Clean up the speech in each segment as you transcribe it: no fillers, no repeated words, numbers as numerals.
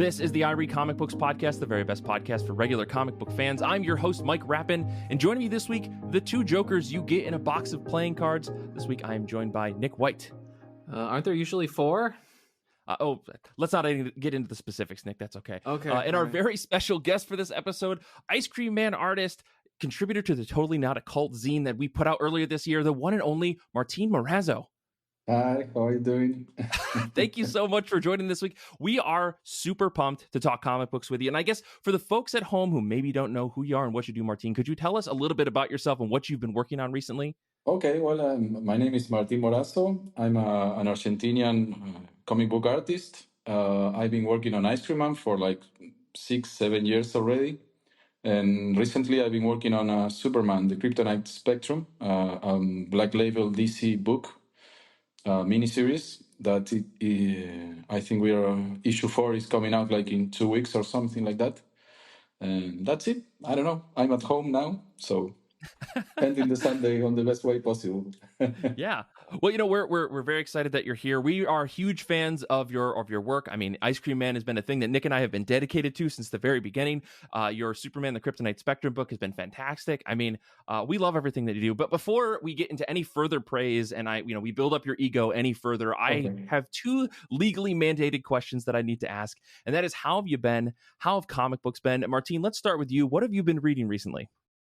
This is the I Read Comic Books podcast, the very best podcast for regular comic book fans. I'm your host, Mike Rapin, and joining me this week, the two jokers you get in a box of playing cards. This week, I am joined by Nick White. Aren't there usually four? Let's not get into the specifics, Nick. That's okay. Okay. And our very special guest for this episode, Ice Cream Man artist, contributor to the Totally Not a Cult zine that we put out earlier this year, the one and only Martin Morazzo. Hi, how are you doing? Thank you so much for joining this week. We are super pumped to talk comic books with you. And I guess for the folks at home who maybe don't know who you are and what you do, Martin, could you tell us a little bit about yourself and what you've been working on recently? Okay, well, my name is Martin Morazzo. I'm an Argentinian comic book artist. I've been working on Ice Cream Man for like 6-7 years already. And recently I've been working on Superman, the Kryptonite Spectrum, Black Label DC book. Miniseries that I think we are issue 4 is coming out like in 2 weeks or something like that, and that's it. I don't know. I'm at home now, so ending the Sunday on the best way possible. Yeah. Well, you know, we're very excited that you're here. We are huge fans of your work. I mean, Ice Cream Man has been a thing that Nick and I have been dedicated to since the very beginning. Your Superman, the Kryptonite Spectrum book has been fantastic. I mean, we love everything that you do. But before we get into any further praise and we build up your ego any further, I have two legally mandated questions that I need to ask. And that is, how have you been? How have comic books been? Martin, let's start with you. What have you been reading recently?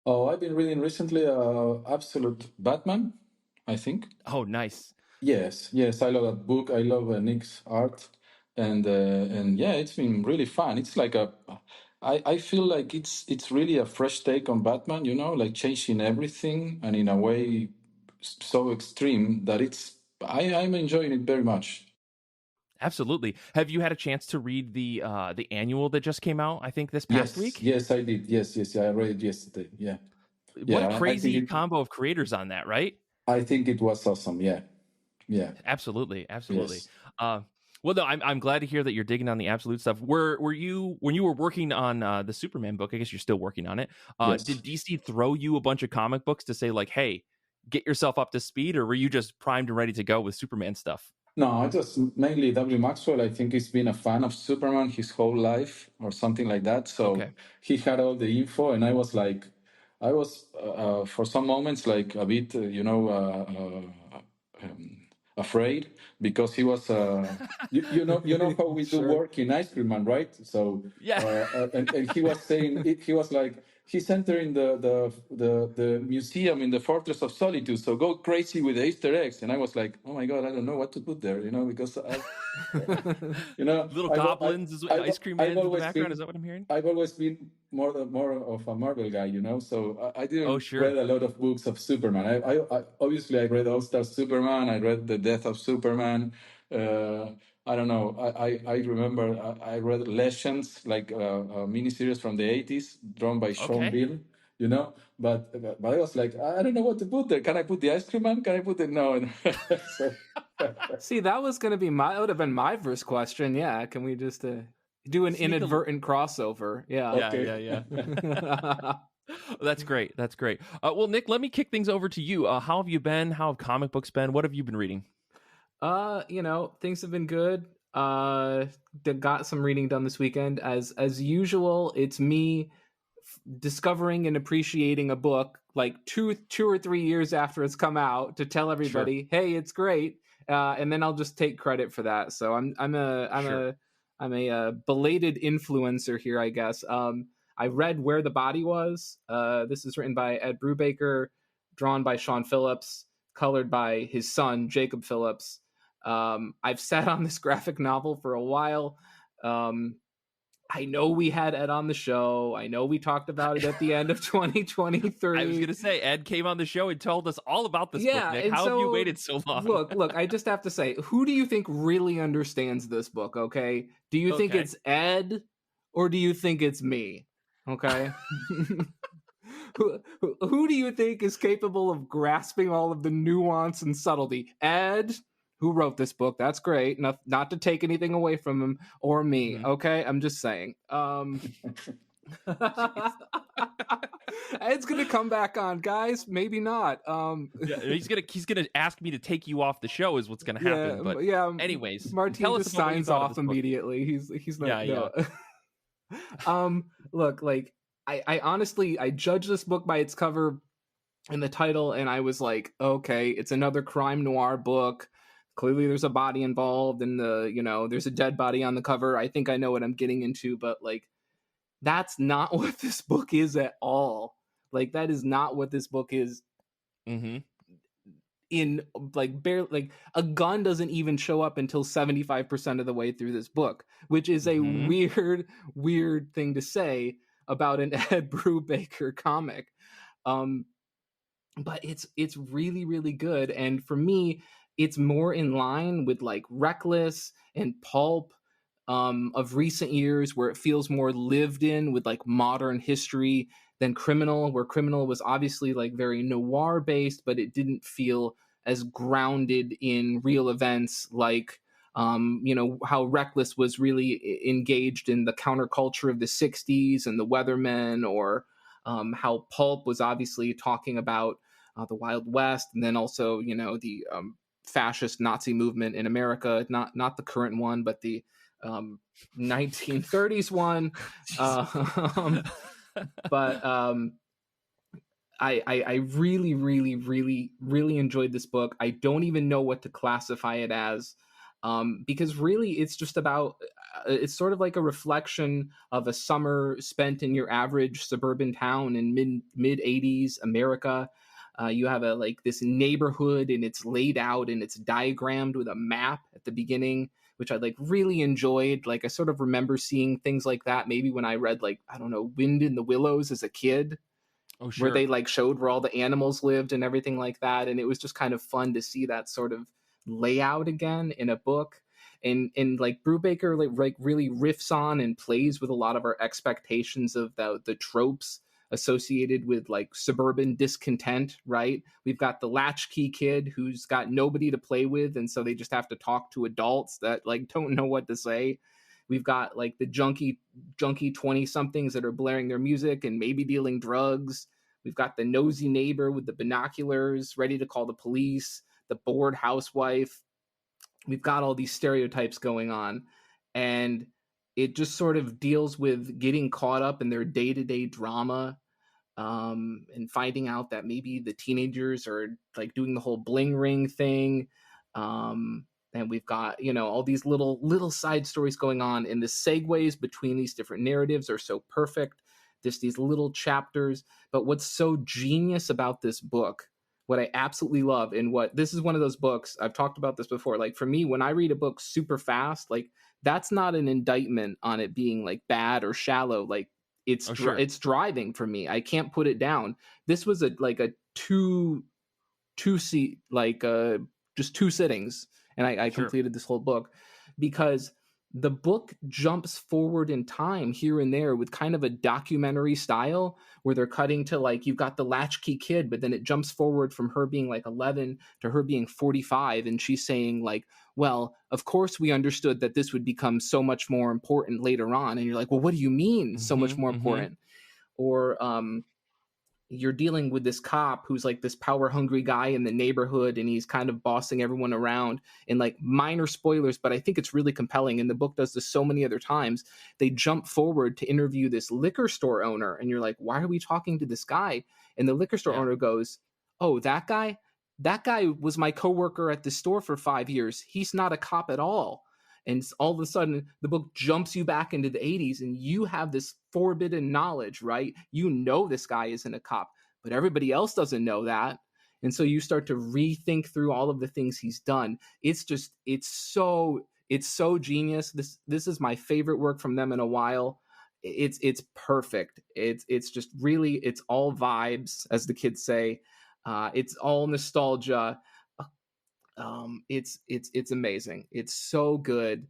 Oh, I've been reading recently Absolute Batman, I think. Oh, nice. Yes, I love that book. I love Nick's art, and yeah, it's been really fun. It's like I feel like it's really a fresh take on Batman. You know, like changing everything, and in a way so extreme that I'm enjoying it very much. Absolutely. Have you had a chance to read the annual that just came out, I think, this past week? Yes, I did. Yes, I read it yesterday. Yeah. What a crazy combo of creators on that, right? I think it was awesome. Yeah. Absolutely. Yes. Well, no, I'm glad to hear that you're digging on the Absolute stuff. Were you, when you were working on the Superman book, I guess you're still working on it, yes. Did DC throw you a bunch of comic books to say like, hey, get yourself up to speed, or were you just primed and ready to go with Superman stuff? No, I just mainly W. Maxwell. I think he's been a fan of Superman his whole life or something like that. So He had all the info, and I was for some moments like a bit, afraid, because he was, you know how we do work in Ice Cream Man, right? So and he was saying he was like, he's entering the museum in the Fortress of Solitude, so go crazy with the Easter eggs. And I was like, oh my God, I don't know what to put there, because little goblins is what Ice Cream Man in the background. Is that what I'm hearing? I've always been more of a Marvel guy, so I didn't read a lot of books of Superman. I obviously I read All-Star Superman. I read The Death of Superman. I don't know. I remember I read Legends, like a miniseries from the 80s, drawn by Sean Bill, But I was like, I don't know what to put there. Can I put the Ice Cream Man? Can I put it? No. See, that would have been my first question. Yeah. Can we just do an inadvertent crossover? Yeah. Yeah. That's great. Well, Nick, let me kick things over to you. How have you been? How have comic books been? What have you been reading? Things have been good. Got some reading done this weekend. As usual, it's me discovering and appreciating a book like two or 3 years after it's come out to tell everybody, hey, it's great. And then I'll just take credit for that. So I'm a belated influencer here, I guess. I read Where the Body Was. This is written by Ed Brubaker, drawn by Sean Phillips, colored by his son, Jacob Phillips. I've sat on this graphic novel for a while. I know we had Ed on the show. I know we talked about it at the end of 2023. I was going to say, Ed came on the show and told us all about this book, Nick. How have you waited so long? Look, I just have to say, who do you think really understands this book, okay? Do you think it's Ed, or do you think it's me? Okay? Who do you think is capable of grasping all of the nuance and subtlety? Ed, who wrote this book? That's great. Not to take anything away from him or me, okay? I'm just saying. It's gonna come back on, guys. Maybe not. Yeah, he's gonna ask me to take you off the show is what's gonna happen. But anyways, Martin tell us just about what you signs thought of off this book. immediately. He's not. Yeah. No. Look, like I honestly I judge this book by its cover and the title, and I was like, okay, it's another crime noir book. Clearly there's a body involved, and there's a dead body on the cover. I think I know what I'm getting into, but like that's not what this book is at all. Like that is not what this book is. Mm-hmm. In like barely, like a gun doesn't even show up until 75% of the way through this book, which is a weird thing to say about an Ed Brubaker comic. But it's really, really good, and for me it's more in line with like Reckless and Pulp of recent years, where it feels more lived in with like modern history than Criminal, where Criminal was obviously like very noir based, but it didn't feel as grounded in real events like how Reckless was really engaged in the counterculture of the 60s and the Weathermen, or how Pulp was obviously talking about the Wild West, and then also the fascist Nazi movement in America, not the current one, but the 1930s one. But I really, really, really, really enjoyed this book. I don't even know what to classify it as, because really it's just about, it's sort of like a reflection of a summer spent in your average suburban town in mid 80s America. You have this neighborhood, and it's laid out and it's diagrammed with a map at the beginning, which I like really enjoyed. Like I sort of remember seeing things like that maybe when I read, like, I don't know, Wind in the Willows as a kid. Oh, sure. Where they like showed where all the animals lived and everything like that, and it was just kind of fun to see that sort of layout again in a book. And like Brubaker like really riffs on and plays with a lot of our expectations of the tropes associated with like suburban discontent, right? We've got the latchkey kid who's got nobody to play with, and so they just have to talk to adults that like don't know what to say. We've got like the junky 20 somethings that are blaring their music and maybe dealing drugs. We've got the nosy neighbor with the binoculars ready to call the police, the bored housewife. We've got all these stereotypes going on, and it just sort of deals with getting caught up in their day-to-day drama, and finding out that maybe the teenagers are like doing the whole bling ring thing. And we've got all these little side stories going on, and the segues between these different narratives are so perfect. Just these little chapters. But what's so genius about this book, what I absolutely love, and what this is one of those books, I've talked about this before, like for me, when I read a book super fast, like that's not an indictment on it being like bad or shallow. Like it's it's driving for me. I can't put it down. This was a two seat, like just two sittings, and I completed this whole book, because the book jumps forward in time here and there with kind of a documentary style, where they're cutting to like, you've got the latchkey kid, but then it jumps forward from her being like 11 to her being 45, and she's saying like, well, of course we understood that this would become so much more important later on. And you're like, well, what do you mean so much more important? Or you're dealing with this cop who's like this power hungry guy in the neighborhood, and he's kind of bossing everyone around. And like, minor spoilers, but I think it's really compelling, and the book does this so many other times. They jump forward to interview this liquor store owner, and you're like, why are we talking to this guy? And the liquor store owner goes, oh, that guy was my coworker at the store for 5 years. He's not a cop at all. And all of a sudden the book jumps you back into the 80s, and you have this forbidden knowledge, right? This guy isn't a cop, but everybody else doesn't know that. And so you start to rethink through all of the things he's done. It's so genius. This is my favorite work from them in a while. It's perfect. It's just really, it's all vibes, as the kids say. It's all nostalgia. It's amazing. It's so good.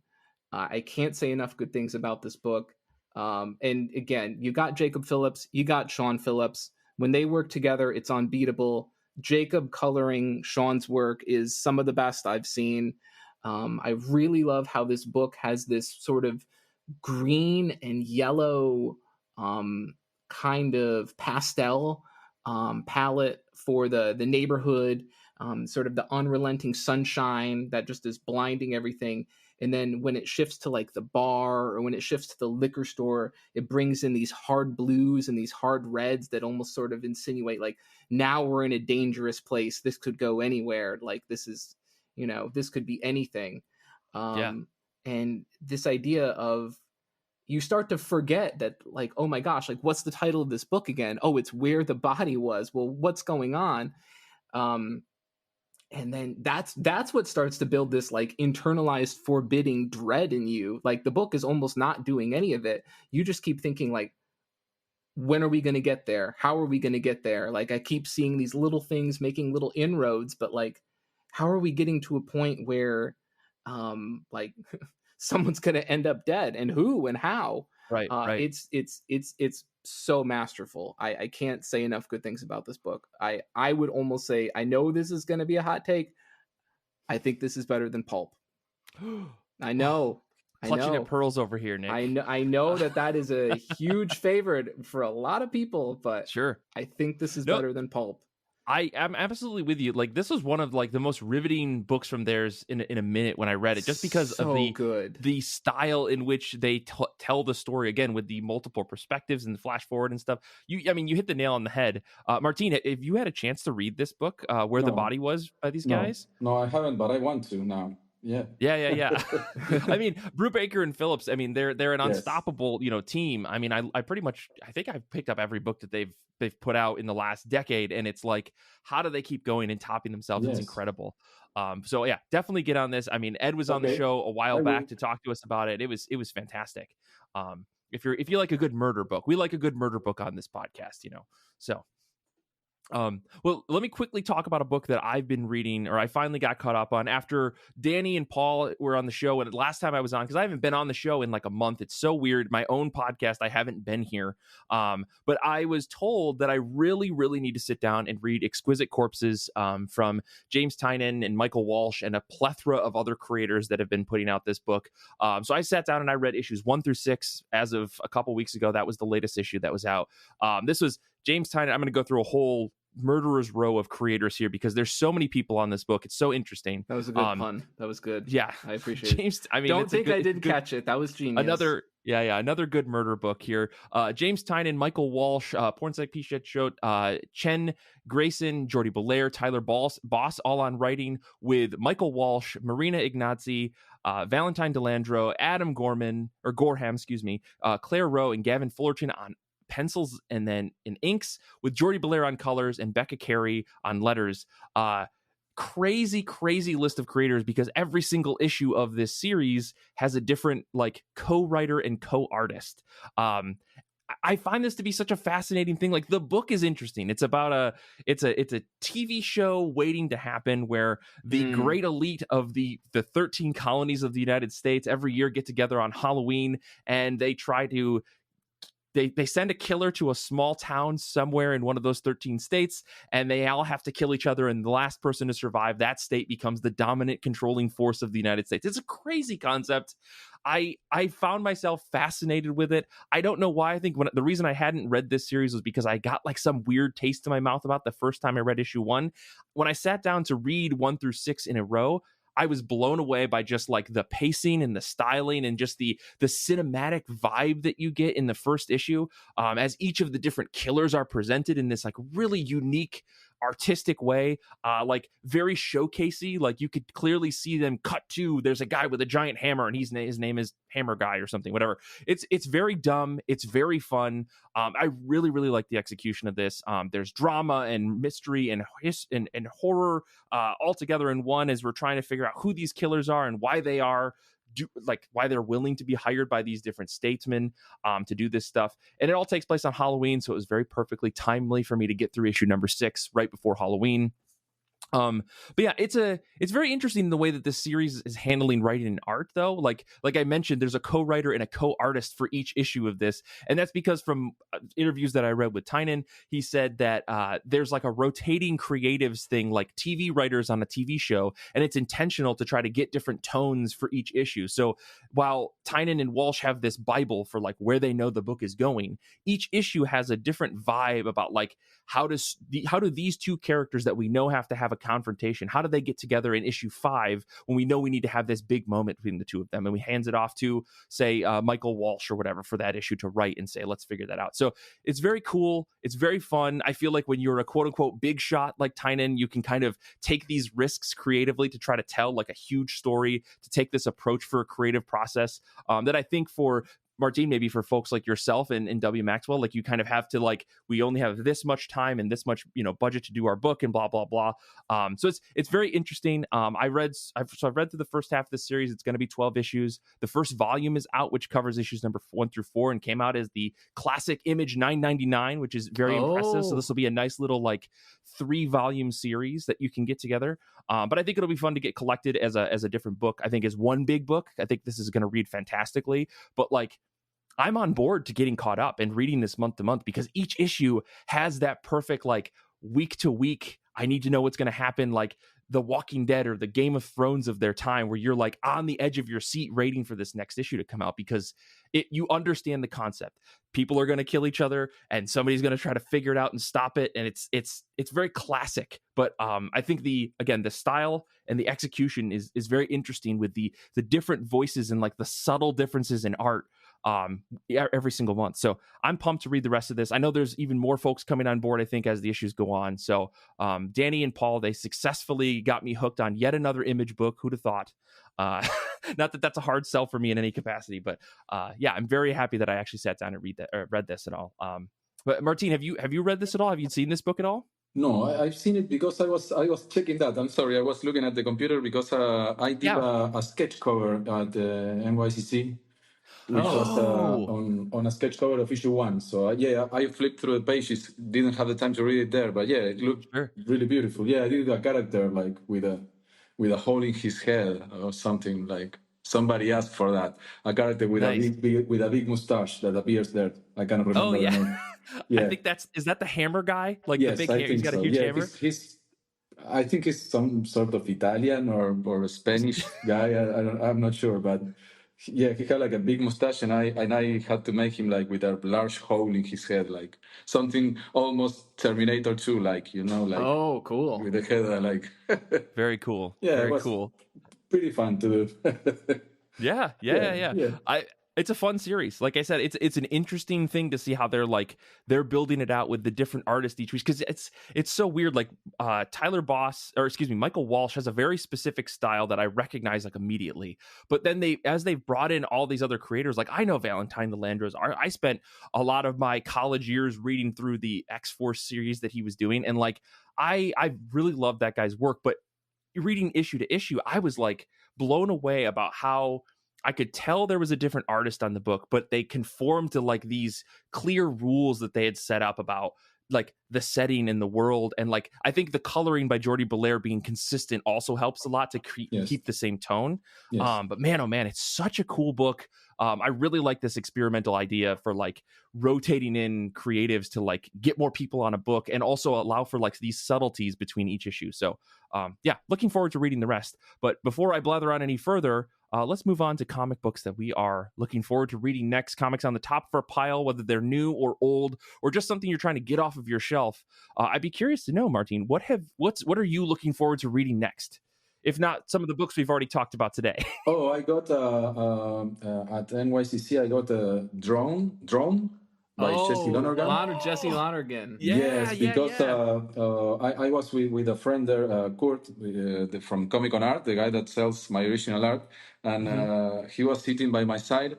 I can't say enough good things about this book. And again, you got Jacob Phillips, you got Sean Phillips. When they work together, it's unbeatable. Jacob coloring Sean's work is some of the best I've seen. I really love how this book has this sort of green and yellow kind of pastel palette for the neighborhood, sort of the unrelenting sunshine that just is blinding everything. And then when it shifts to like the bar, or when it shifts to the liquor store, it brings in these hard blues and these hard reds that almost sort of insinuate like, now we're in a dangerous place. This could go anywhere. Like, this is, this could be anything. Yeah. And this idea of, you start to forget that, like, oh my gosh, like, what's the title of this book again? Oh, it's Where the Body Was. Well, what's going on? And then that's what starts to build this like internalized forbidding dread in you. Like, the book is almost not doing any of it. You just keep thinking like, when are we going to get there? How are we going to get there? Like, I keep seeing these little things making little inroads, but like, how are we getting to a point where like someone's going to end up dead, and who and how? Right. It's so masterful. I can't say enough good things about this book. I would almost say, I know this is going to be a hot take, I think this is better than Pulp. I know. Clutching at pearls over here, Nick. I know that is a huge favorite for a lot of people, but sure, I think this is better than Pulp. I am absolutely with you. Like, this was one of like the most riveting books from theirs in a minute when I read it, just because of the style in which they tell the story, again, with the multiple perspectives and the flash forward and stuff. You hit the nail on the head. Martin, if you had a chance to read this book, Where the Body Was by these guys? No, I haven't, but I want to now. Yeah. I mean, Brubaker and Phillips, I mean, they're an unstoppable, team. I mean, I pretty much, I think I've picked up every book that they've put out in the last decade, and it's like, how do they keep going and topping themselves? It's incredible. So yeah, definitely get on this. I mean, Ed was on the show a while back to talk to us about it. It was fantastic. If you like a good murder book, we like a good murder book on this podcast, so. Well, let me quickly talk about a book that I've been reading, or I finally got caught up on after Danny and Paul were on the show. And last time I was on, because I haven't been on the show in like a month. It's so weird. My own podcast, I haven't been here. But I was told that I really, really need to sit down and read Exquisite Corpses from James Tynion and Michael Walsh and a plethora of other creators that have been putting out this book. So I sat down and I read issues 1 through 6 as of a couple weeks ago. That was the latest issue that was out. This was James Tynion. I'm going to go through a whole murderer's row of creators here because there's so many people on this book. It's so interesting. That was a good pun. That was good. Yeah, I appreciate James, it. I mean, don't think I didn't catch it. That was genius. Another good murder book here. James Tynion, Michael Walsh, Pornsec Pichot, Chen Grayson, Jordi Belair, Tyler Boss, all on writing with Michael Walsh, Marina Ignazzi, Valentine Delandro, Adam Gorham, Claire Rowe, and Gavin Fullerton on pencils and then in inks, with Jordi Belair on colors and Becca Carey on letters. Crazy list of creators, because every single issue of this series has a different like co-writer and co-artist. I find this to be such a fascinating thing. Like, the book is interesting. It's about it's a TV show waiting to happen, where the great elite of the 13 colonies of the United States every year get together on Halloween, and they try to They send a killer to a small town somewhere in one of those 13 states, and they all have to kill each other, and the last person to survive that state becomes the dominant controlling force of the United States. It's a crazy concept. I found myself fascinated with it. I don't know why. I think the reason I hadn't read this series was because I got like some weird taste in my mouth about the first time I read issue 1. When I sat down to read 1 through 6 in a row, I was blown away by just like the pacing and the styling and just the cinematic vibe that you get in the first issue, as each of the different killers are presented in this like really unique artistic way, like very showcasey. Like, you could clearly see them cut to, there's a guy with a giant hammer and his name is Hammer Guy or something, whatever. It's very dumb. It's very fun. I really, really like the execution of this. There's drama and mystery and horror all together in one, as we're trying to figure out who these killers are and why they are why they're willing to be hired by these different statesmen to do this stuff. And it all takes place on Halloween, so it was very perfectly timely for me to get through issue number 6 right before Halloween. But yeah, it's very interesting the way that this series is handling writing and art, though. Like I mentioned, there's a co-writer and a co-artist for each issue of this, and that's because from interviews that I read with Tynan, he said that there's like a rotating creatives thing, like TV writers on a TV show, and it's intentional to try to get different tones for each issue. So while Tynan and Walsh have this Bible for like where they know the book is going, each issue has a different vibe about like how do these two characters that we know have to have a confrontation, how do they get together in issue 5 when we know we need to have this big moment between the two of them, and we hands it off to say Michael Walsh or whatever for that issue to write and say, let's figure that out. So it's very cool, it's very fun. I feel like when you're a quote unquote big shot like Tynan, you can kind of take these risks creatively to try to tell like a huge story, to take this approach for a creative process that I think for Martin, maybe for folks like yourself and W. Maxwell, like you kind of have to like, we only have this much time and this much, budget to do our book and blah, blah, blah. So it's very interesting. I've read through the first half of the series. It's going to be 12 issues. The first volume is out, which covers issues number 1 through 4 and came out as the classic Image 9.99, which is very impressive. So this will be a nice little like 3-volume series that you can get together. But I think it'll be fun to get collected as a different book. I think as one big book. I think this is going to read fantastically, but like, I'm on board to getting caught up and reading this month to month because each issue has that perfect like week to week. I need to know what's going to happen, like The Walking Dead or the Game of Thrones of their time, where you're like on the edge of your seat waiting for this next issue to come out because you understand the concept. People are going to kill each other and somebody's going to try to figure it out and stop it. And it's very classic. But I think the style and the execution is very interesting with the different voices and like the subtle differences in art every single month. So I'm pumped to read the rest of this. I know there's even more folks coming on board, I think, as the issues go on. So Danny and Paul, they successfully got me hooked on yet another Image book. Who'd have thought? Not that that's a hard sell for me in any capacity, but yeah, I'm very happy that I actually sat down and read this at all. But Martin, have you read this at all? Have you seen this book at all? No, I've seen it because I was checking that. I'm sorry, I was looking at the computer because I did a sketch cover at the NYCC, which was on a sketch cover of issue 1. So I flipped through the pages, didn't have the time to read it there, but yeah, it looked really beautiful. Yeah, I did a character like with a hole in his head or something, like somebody asked for that. A character with a big mustache that appears there. I cannot remember the name. Yeah. I think is that the hammer guy? Like yes, the big hammer. He's got a huge hammer. I think he's some sort of Italian or a Spanish guy. I'm not sure, but yeah, he had like a big mustache, and I had to make him like with a large hole in his head, like something almost Terminator 2, like like oh, cool, with the head like very cool. Yeah, very it was cool. Pretty fun to do. Yeah. It's a fun series. Like I said, it's an interesting thing to see how they're building it out with the different artists each week, because it's so weird. Like Michael Walsh has a very specific style that I recognize like immediately. But then as they've brought in all these other creators, like I know Valentine the Landros. I spent a lot of my college years reading through the X-Force series that he was doing, and like I really love that guy's work. But reading issue to issue, I was like blown away about how I could tell there was a different artist on the book, but they conformed to like these clear rules that they had set up about like the setting in the world. And like, I think the coloring by Jordi Belair being consistent also helps a lot to keep the same tone. Yes. But man, oh man, it's such a cool book. I really like this experimental idea for like rotating in creatives to like get more people on a book and also allow for like these subtleties between each issue. So yeah, looking forward to reading the rest. But before I blather on any further, let's move on to comic books that we are looking forward to reading next. Comics on the top of our pile, whether they're new or old, or just something you're trying to get off of your shelf. I'd be curious to know, Martin, what are you looking forward to reading next? If not some of the books we've already talked about today. I got at NYCC. I got Drome by Jesse Lonergan. Jesse Lonergan. Yes, because I was with a friend there, Kurt, from Comic Con Art, the guy that sells my original art, and he was sitting by my side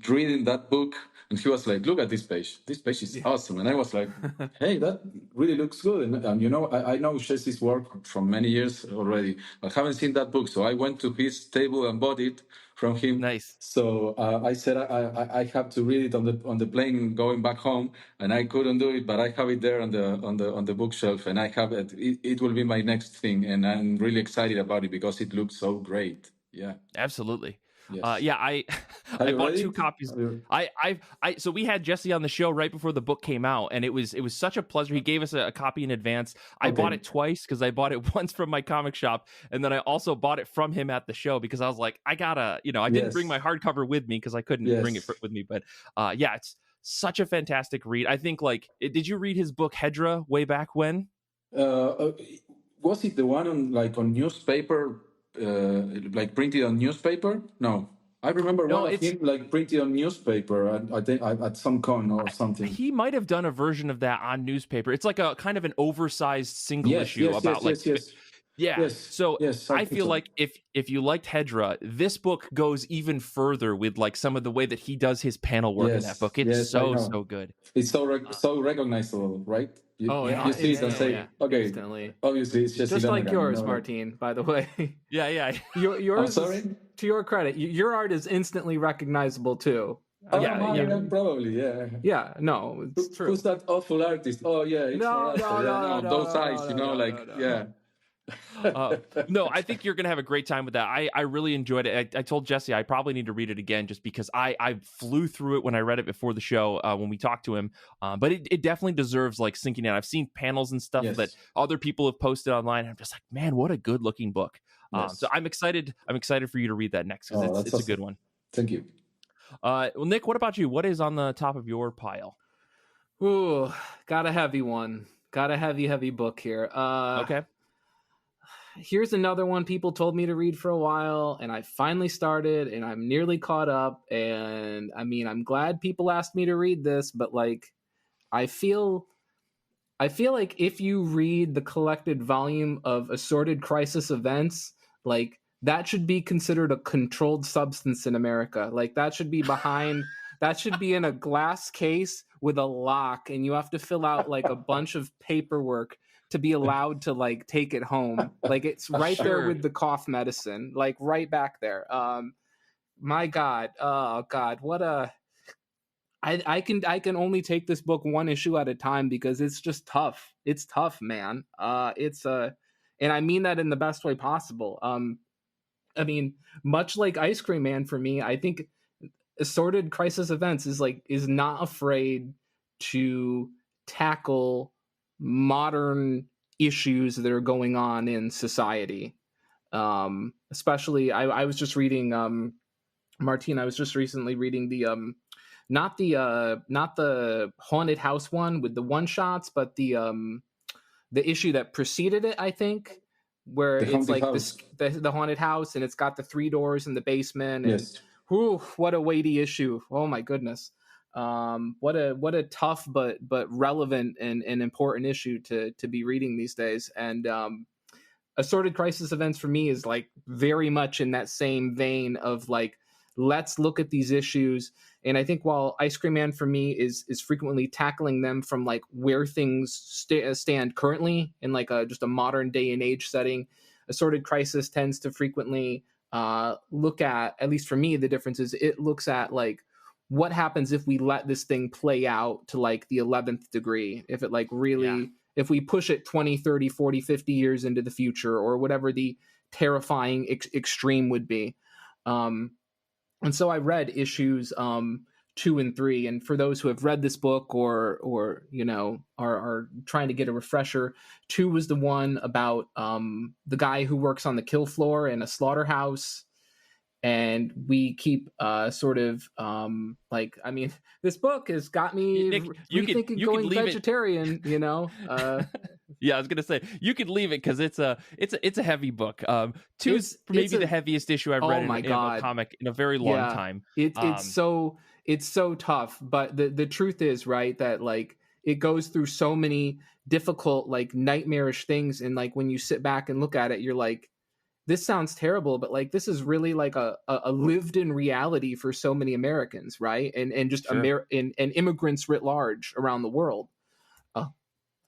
reading that book, and he was like, "Look at this page. This page is awesome." And I was like, "Hey, that really looks good." And I know Jesse's work from many years already, but haven't seen that book. So I went to his table and bought it from him. Nice. So I said I have to read it on the plane going back home, and I couldn't do it, but I have it there on the bookshelf, and I have it. It will be my next thing, and I'm really excited about it because it looks so great. Yeah. Absolutely. Yes. Yeah, I Have I you bought read 2 it? copies. So we had Jesse on the show right before the book came out, and it was such a pleasure. He gave us a copy in advance. I bought it twice because I bought it once from my comic shop, and then I also bought it from him at the show because I was like, I gotta, I didn't bring my hardcover with me because I couldn't bring it with me. But yeah, it's such a fantastic read. I think did you read his book Hedra way back when? Was it the one on newspaper, like printed on newspaper? No, I remember No, one of it's him like printed on newspaper. I think at some con or something. he might have done a version of that on newspaper. It's like a kind of an oversized single issue about yeah. Yes, So yes, I think feel so. like if you liked Hedra, this book goes even further with like some of the way that he does his panel work in that book. It's so good. It's so recognizable, right? You see it and say, okay, instantly. Obviously it's just like yours, Martin. By the way, yeah. Yours. To your credit, your art is instantly recognizable too. Probably, yeah. No, it's true. Who's that awful artist? Oh yeah, it's no, those eyes, yeah. No, I think you're gonna have a great time with that. I really enjoyed it. I told Jesse I probably need to read it again just because I flew through it when I read it before the show when we talked to him. But it definitely deserves like sinking in. I've seen panels and stuff that other people have posted online. I'm just like, man, what a good looking book. So I'm excited for you to read that next because it's awesome. A good one. Thank you. Well, Nick, what about you? What is on the top of your pile? Ooh, got a heavy one. Got a heavy book here. Okay. Here's another one people told me to read for a while, and I finally started, and I'm nearly caught up. And I mean, I'm glad people asked me to read this, but like, I feel like if you read the collected volume of Assorted Crisis Events, like that should be considered a controlled substance in America. Like that should be that should be in a glass case with a lock, and you have to fill out like a bunch of paperwork to be allowed to like take it home. Like it's right there with the cough medicine, like right back there. My God. Oh God. What a, I can only take this book one issue at a time because it's just tough. It's tough, man. And I mean that in the best way possible. I mean, much like Ice Cream Man for me, I think Assorted Crisis Events is not afraid to tackle modern issues that are going on in society. Especially, I was just reading, Martin, I was just recently reading the, not the haunted house one with the one shots, but the issue that preceded it, I think, where it's like the haunted house and it's got the 3 doors in the basement. And whew, what a weighty issue. Oh my goodness. What a tough but relevant and important issue to be reading these days. And Assorted Crisis Events for me is like very much in that same vein of like, let's look at these issues. And I think while Ice Cream Man for me is frequently tackling them from like where things stand currently in like just a modern day and age setting, Assorted Crisis tends to frequently look at least for me, the difference is it looks at like, what happens if we let this thing play out to like the 11th degree? If it like really, if we push it 20, 30, 40, 50 years into the future or whatever the terrifying extreme would be. And so I read issues 2 and 3. And for those who have read this book or you know, are trying to get a refresher, 2 was the one about the guy who works on the kill floor in a slaughterhouse. And we keep sort of like, I mean, this book has got me rethinking going vegetarian, you know? Yeah, I was gonna say you could leave it because it's a heavy book. 2 is maybe the heaviest issue I've read in a comic in a very long time. It's so tough, but the truth is, right, that like it goes through so many difficult, like nightmarish things, and like when you sit back and look at it, you're like, this sounds terrible, but like this is really like a lived in reality for so many Americans, right? And just and immigrants writ large around the world.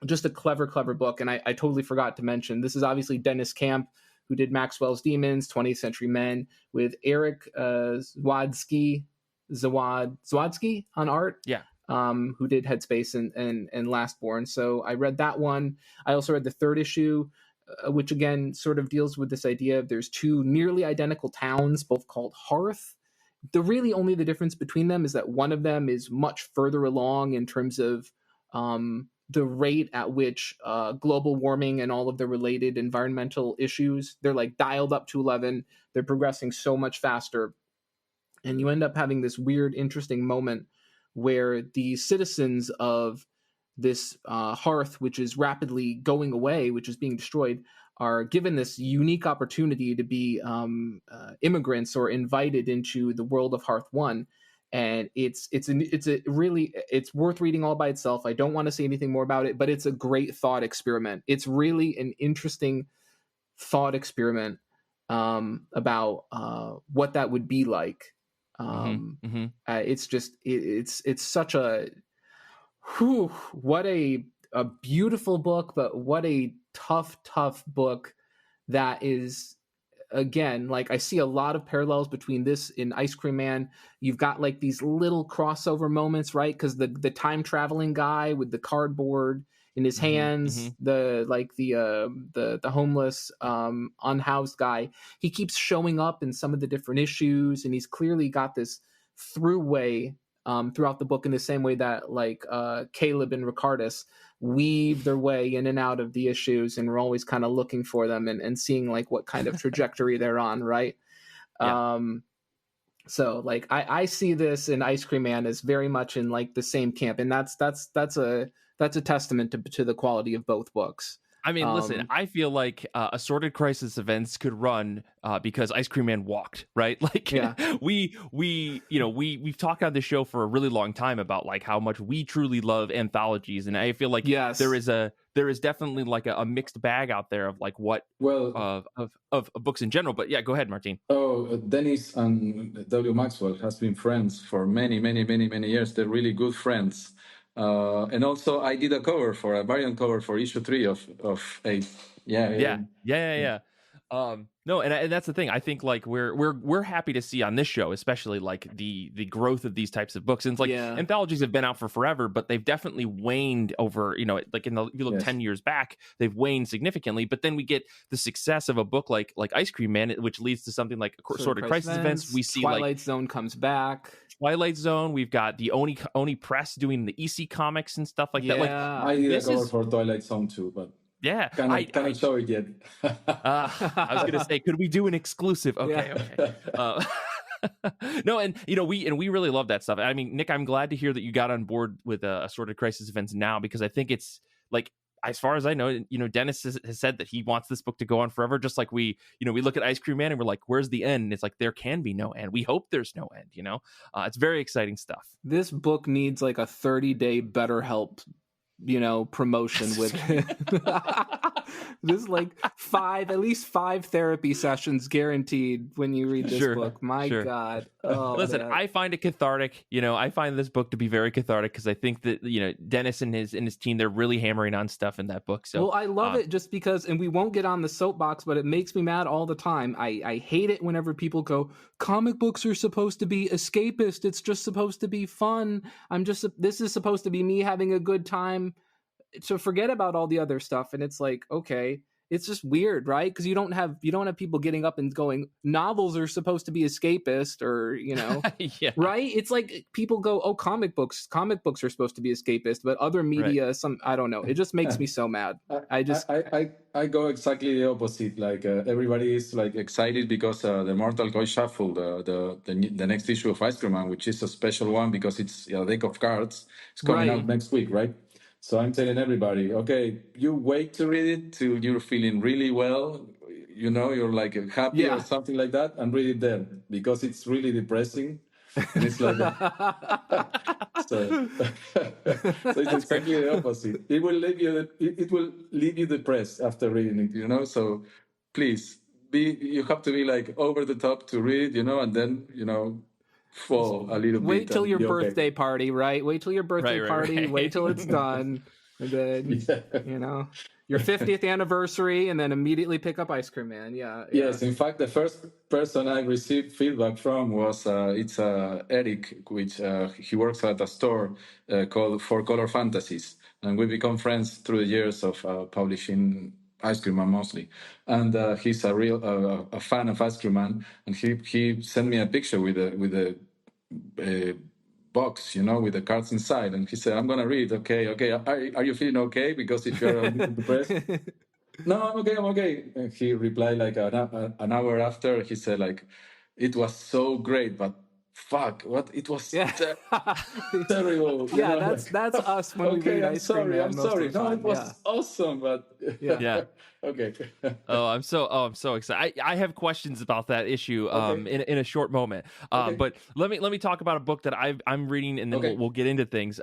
Just a clever book. And I totally forgot to mention, this is obviously Dennis Camp, who did Maxwell's Demons, 20th Century Men, with Eric Zwodzky on art. Yeah. Who did Headspace and Lastborn. So I read that one. I also read the third issue, which again sort of deals with this idea of there's two nearly identical towns, both called Hearth. The difference between them is that one of them is much further along in terms of the rate at which global warming and all of the related environmental issues, they're like dialed up to 11. They're progressing so much faster. And you end up having this weird, interesting moment where the citizens of this Hearth, which is rapidly going away, which is being destroyed, are given this unique opportunity to be immigrants or invited into the world of Hearth 1. And it's worth reading all by itself. I don't want to say anything more about it, but it's a great thought experiment. It's really an interesting thought experiment about what that would be like. It's such a what a beautiful book, but what a tough book that is. Again, like I see a lot of parallels between this and Ice Cream Man. You've got like these little crossover moments, right? Because the time traveling guy with the cardboard in his hands, the homeless unhoused guy, he keeps showing up in some of the different issues, and he's clearly got this throughway throughout the book in the same way that like Caleb and Ricardus weave their way in and out of the issues, and we're always kind of looking for them and seeing like what kind of trajectory they're on, right? Yeah. So like I see this in Ice Cream Man as very much in like the same camp, and that's a testament to the quality of both books. I mean, listen, I feel like Assorted Crisis events could run because Ice Cream Man walked, right? Like, yeah. we've talked on this show for a really long time about like how much we truly love anthologies, and I feel like there is definitely like a mixed bag out there of like what of books in general. But yeah, go ahead, Martin. Oh, Dennis and W. Maxwell has been friends for many years. They're really good friends. And also, I did a variant cover for issue 3 of 8. Yeah. No, and that's the thing. I think like we're happy to see on this show, especially like the growth of these types of books. And it's like anthologies have been out for forever, but they've definitely waned over. Like if you look 10 years back, they've waned significantly. But then we get the success of a book like Ice Cream Man, which leads to something like Assorted Crisis events. We see Twilight Zone comes back. Twilight Zone. We've got the Oni Press doing the EC comics and stuff like that. Like I did a cover for Twilight Zone too, but cannot show it yet. I was gonna say, could we do an exclusive? Okay. No, and we really love that stuff. I mean, Nick, I'm glad to hear that you got on board with Assorted Crisis events now, because I think it's like, as far as I know, Dennis has said that he wants this book to go on forever. Just like we look at Ice Cream Man and we're like, where's the end? And it's like, there can be no end. We hope there's no end. It's very exciting stuff. This book needs like a 30-day BetterHelp promotion with this like at least 5 therapy sessions guaranteed when you read this book. My God. Listen, man. I find it cathartic. I find this book to be very cathartic because I think that Dennis and his team, they're really hammering on stuff in that book. So I love it just because, and we won't get on the soapbox, but it makes me mad all the time. I hate it whenever people go, comic books are supposed to be escapist, it's just supposed to be fun, this is supposed to be me having a good time, so forget about all the other stuff. And it's like, okay, it's just weird, right? Because you don't have people getting up and going, novels are supposed to be escapist, or right? It's like people go, oh, comic books are supposed to be escapist, but other media, I don't know, it just makes me so mad. I go exactly the opposite. Like everybody is like excited because the Mortal Coil Shuffle, the next issue of Ice Cream Man, which is a special one because it's a deck of cards, it's coming out next week, right? So I'm telling everybody, okay, you wait to read it till you're feeling really well, you're like happy or something like that, and read it then, because it's really depressing. And it's like so it's exactly the opposite. It will leave you depressed after reading it, so please you have to be like over the top to read, and then fall a little bit. Wait till your birthday party, right? Wait till your birthday party. Right. Wait till it's done, and then your 50th anniversary, and then immediately pick up Ice Cream Man. Yeah. Yes, in fact, the first person I received feedback from was it's Eric, which he works at a store called For Color Fantasies, and we become friends through the years of publishing Ice Cream Man mostly. And he's a real a fan of Ice Cream Man, and he sent me a picture with a box, with the cards inside, and he said, "I'm gonna read. Okay, okay. Are you feeling okay? Because if you're a little depressed." No, I'm okay. I'm okay. And he replied like an hour after. He said like, "It was so great, but fuck, what it was terrible." Yeah, that's us when we read Ice Cream Man. I'm sorry. No, it was awesome, but yeah. Okay. I'm so excited. I have questions about that issue in a short moment. But let me talk about a book that I'm reading, and then we'll get into things.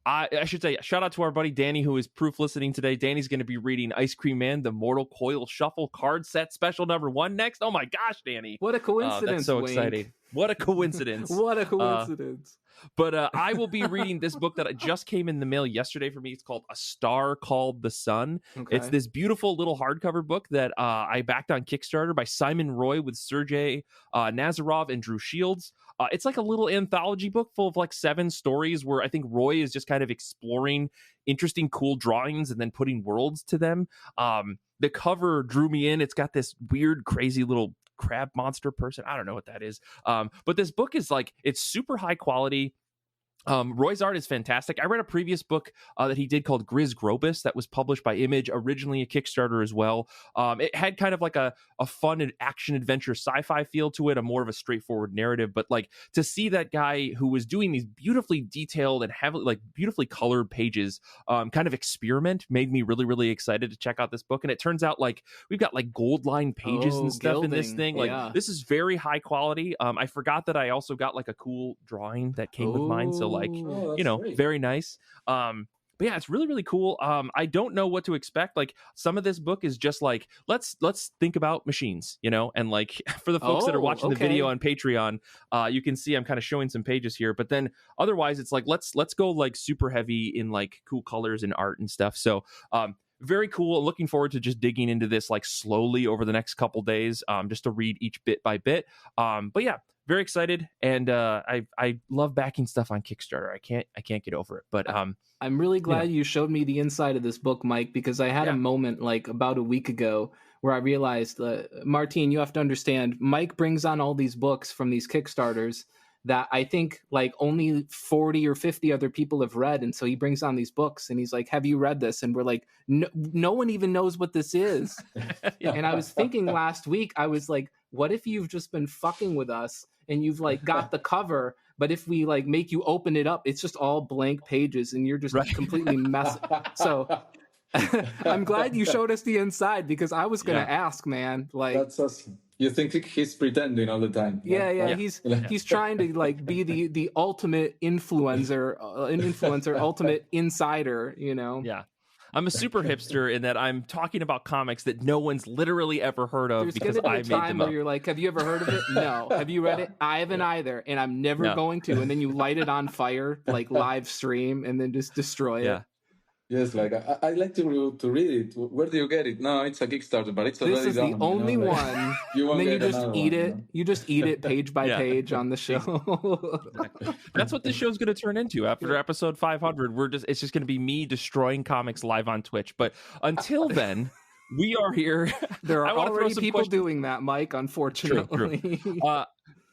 I should say shout out to our buddy Danny, who is proof listening today. Danny's going to be reading Ice Cream Man, the Mortal Coil Shuffle card set special #1 next. Oh my gosh, Danny! What a coincidence! That's so Wink. exciting. What a coincidence! What a coincidence! But I will be reading this book that just came in the mail yesterday for me. It's called A Star Called the Sun. Okay. It's this beautiful little hardcover book that I backed on Kickstarter by Simon Roy with Sergei Nazarov and Drew Shields. It's like a little anthology book full of like 7 stories where I think Roy is just kind of exploring interesting, cool drawings and then putting worlds to them. The cover drew me in. It's got this weird, crazy little crab monster person. I don't know what that is. But this book is like, it's super high quality. Roy's art is fantastic. I read a previous book that he did called Grizz Grobus that was published by Image, originally a Kickstarter as well. It had kind of like a fun action adventure sci-fi feel to it, a more of a straightforward narrative. But like to see that guy who was doing these beautifully detailed and heavily like beautifully colored pages kind of experiment made me really, really excited to check out this book. And it turns out like we've got like gold line pages and stuff gilding in this thing. Like this is very high quality. I forgot that I also got like a cool drawing that came with mine. So like, great. Very nice. But yeah, it's really, really cool. I don't know what to expect. Like some of this book is just like, let's think about machines, and like for the folks that are watching the video on Patreon, you can see I'm kind of showing some pages here, but then otherwise it's like, let's go like super heavy in like cool colors and art and stuff. So, very cool. Looking forward to just digging into this like slowly over the next couple days, just to read each bit by bit. But yeah, very excited, and I love backing stuff on Kickstarter. I can't get over it. But I'm really glad you showed me the inside of this book, Mike, because I had a moment like about a week ago where I realized, Martin, you have to understand, Mike brings on all these books from these Kickstarters that I think like only 40 or 50 other people have read. And so he brings on these books and he's like, have you read this? And we're like, no one even knows what this is. And I was thinking last week, I was like, what if you've just been fucking with us and you've like got the cover, but if we like make you open it up, it's just all blank pages and you're just completely messy. So I'm glad you showed us the inside because I was going to ask, man, like that's awesome. You think he's pretending all the time? Yeah. He's trying to like be the ultimate influencer, ultimate insider, Yeah. I'm a super hipster in that I'm talking about comics that no one's literally ever heard of because I made them up. You're like, have you ever heard of it? No. Have you read it? I haven't either, and I'm never going to. And then you light it on fire, like live stream, and then just destroy it. Yes, like I like to read it. Where do you get it? No, it's a Kickstarter, but it's already done. This is the only one. And then you just eat it. You just eat it page by page on the show. Exactly. That's what this show's going to turn into after episode 500. It's just going to be me destroying comics live on Twitch. But until then, we are here. There are already people doing that, Mike. Unfortunately, true.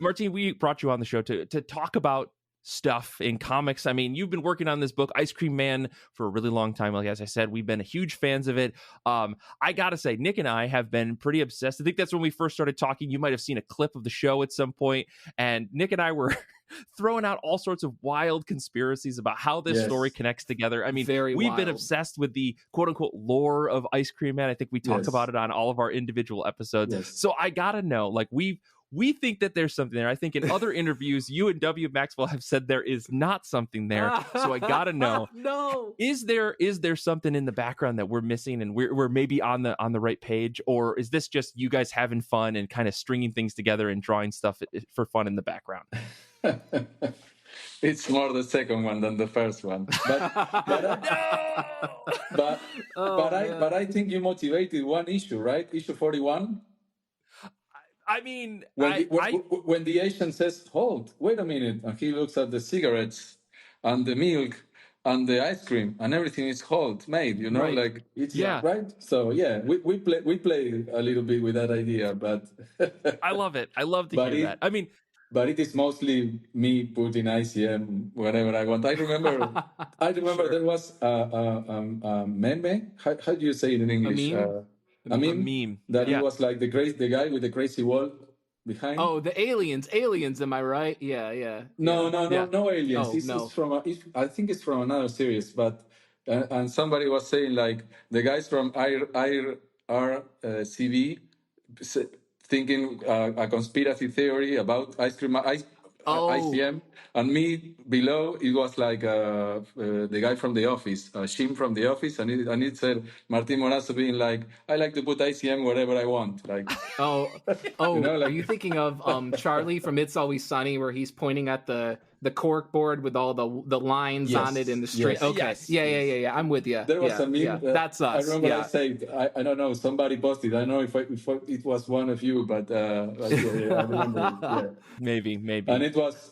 Martin, we brought you on the show to talk about stuff in comics. I mean, you've been working on this book, Ice Cream Man, for a really long time. Like, as I said, we've been huge fans of it. I gotta say, Nick and I have been pretty obsessed. I think that's when we first started talking. You might have seen a clip of the show at some point, and Nick and I were throwing out all sorts of wild conspiracies about how this story connects together. I mean, we've been obsessed with the quote-unquote lore of Ice Cream Man. I think we talk about it on all of our individual episodes. So I gotta know, like, we think that there's something there. I think in other interviews, you and W. Maxwell have said there is not something there. So I gotta know, is there something in the background that we're missing and we're maybe on the right page, or is this just you guys having fun and kind of stringing things together and drawing stuff for fun in the background? It's more the second one than the first one. But I think you motivated one issue, right? Issue 41. I mean, When the Asian says, "Hold, wait a minute," and he looks at the cigarettes and the milk and the ice cream and everything is made, Right. like it's Yeah. right. So yeah, we play a little bit with that idea, but I love it. I love to hear that. I mean, but it is mostly me putting ICM wherever I want. I remember Sure. there was a meme. How do you say it in English? A meme? A meme that Yeah. it was like the guy with the crazy wall behind. Oh, the aliens. Am I right? Yeah. No aliens. Oh, no. It's from I think it's from another series, but and somebody was saying like the guys from IRCB thinking a conspiracy theory about ICM, and me below it was like the guy from the office, Shim from the office, and it said Martin Morazzo being like, I like to put ICM wherever I want, like. Oh, are you thinking of Charlie from It's Always Sunny, where he's pointing at the cork board with all the lines on it in the straight? Yes. Okay, Yes. Yeah. I'm with you. There was a meme. That's us. I remember I said, I don't know, somebody posted. I don't know if it was one of you, but I remember. Yeah. Maybe. And it was,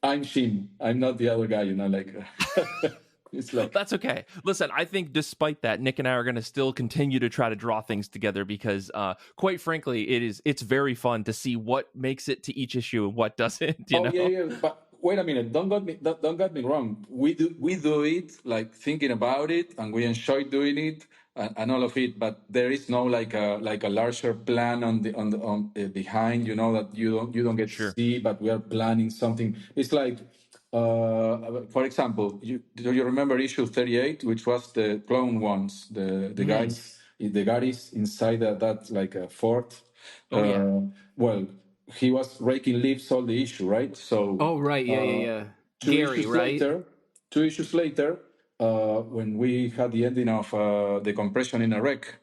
I'm Shin. I'm not the other guy. Like. It's like that's okay. Listen, I think despite that, Nick and I are going to still continue to try to draw things together because, quite frankly, it's very fun to see what makes it to each issue and what doesn't. You know? Yeah. But wait a minute. Don't get me wrong. We do it like thinking about it, and we enjoy doing it and all of it. But there is no like a larger plan on behind. That you don't get to see, but we are planning something. It's like. For example, do you remember issue 38, which was the clone ones, the guys inside that like a fort? Well, he was raking leaves all the issue, right? So. Oh right, yeah. Gary, right? Two issues later, when we had the ending of the compression in a wreck,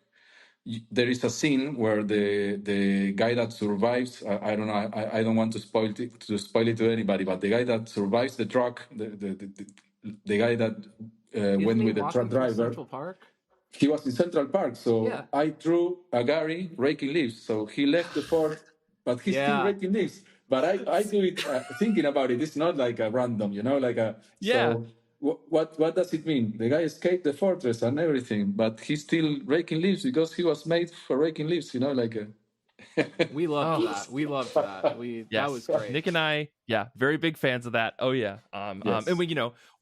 there is a scene where the guy that survives, I don't know, I don't want to spoil it to anybody, but the guy that survives the truck, the guy that went with the truck driver, Central Park? He was in Central Park, so yeah. I threw a Gary raking leaves, so he left the fort, but he's still raking leaves. But I do it thinking about it. It's not like a random, like a So, what does it mean? The guy escaped the fortress and everything, but he's still raking leaves because he was made for raking leaves. Like a. We loved that. We loved that. That was great. Nick and I, very big fans of that. Oh yeah. Yes. And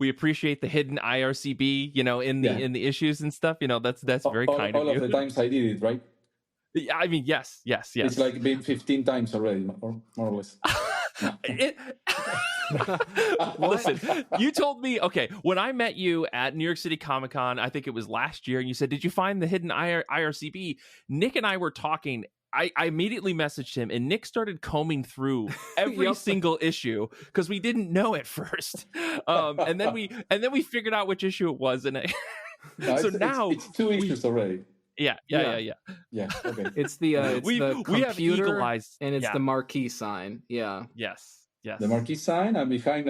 we appreciate the hidden IRCB, in the issues and stuff. That's very kind of you. All of the times I did it, right? I mean, yes. It's like been 15 times already, more or less. Listen, you told me, okay, when I met you at New York City Comic Con, I think it was last year, and you said, did you find the hidden IRCB? Nick and I were talking. I immediately messaged him, and Nick started combing through every single issue because we didn't know at first, and then we figured out which issue it was, and now it's 2 issues already. Yeah. Okay. It's the we computer, have eagle-eyes, and it's the marquee sign. Yeah. Yes. The marquee sign, and behind